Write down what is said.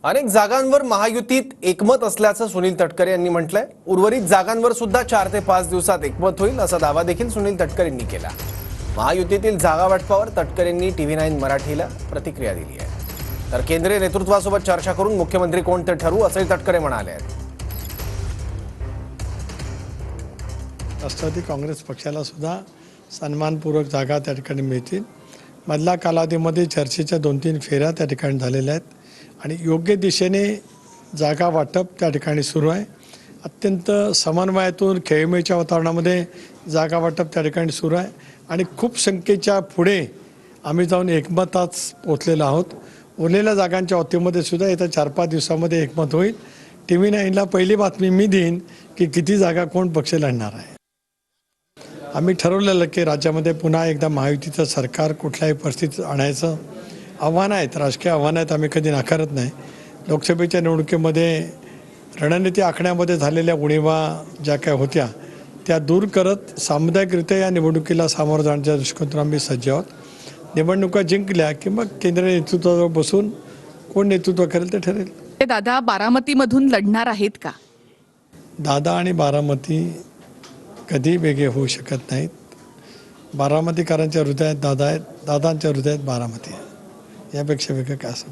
अनेक जागांवर महायुतीत एकमत असल्याचं सुनील तटकरे यांनी म्हटलंय। उर्वरित जागांवर सुद्धा 4 ते 5 दिवसात एकमत होईल असा दावा देखील सुनील तटकरेंनी केला। महायुतीतील जागा वाटपावर तटकरेंनी TV9 मराठीला प्रतिक्रिया दिली आहे। तर केंद्रीय नेतृत्वासोबत चर्चा करून मुख्यमंत्री कोण ते ठरवू असंही तटकरे म्हणाले आहेत। राष्ट्रवादी काँग्रेस पक्षाला सुद्धा सन्मानपूर्वक जागा त्या ठिकाणी मिळतील। मधल्या कालावधीमध्ये चर्चेच्या 2-3 फेऱ्या त्या ठिकाणी झालेल्या आहेत आणि योग्य दिशेने जागा वाटप त्या ठिकाणी सुरू आहे। अत्यंत समन्वयातून खेळीमेळीच्या वातावरणामध्ये जागा वाटप त्या ठिकाणी सुरू आहे आणि खूप संख्येच्या पुढे आम्ही जाऊन एकमतात पोहोचलेलो आहोत। उरलेल्या जागांच्या बाबतीमध्ये सुद्धा येत्या 4-5 दिवसामध्ये एकमत होईल। TV9ला पहिली बातमी मी देईन की किती जागा कोण पक्ष लढणार आहे। आम्ही ठरवलेलं की राज्यामध्ये पुन्हा एकदा महायुतीचं सरकार कुठल्याही परिस्थितीत आणायचं। आव्हान आहेत, राजकीय आव्हान आहेत, आम्ही कधी नाकारत नाही। लोकसभेच्या निवडणुकीमध्ये रणनीती आखण्यामध्ये झालेल्या उणीवा ज्या काय होत्या त्या दूर करत सामुदायिकरित्या या निवडणुकीला सामोरं जाण्याच्या दृष्टिकोनातून आम्ही सज्ज आहोत। निवडणुका जिंकल्या की मग केंद्रीय नेतृत्वावर बसून कोण नेतृत्व करेल ते ठरेल। दादा बारामतीमधून लढणार आहेत का? दादा आणि बारामती कधी वेगळे होऊ शकत नाहीत। बारामतीकरांच्या हृदयात दादा आहेत, दादांच्या हृदयात बारामती आहे। यापेक्षा वेगळं काय असं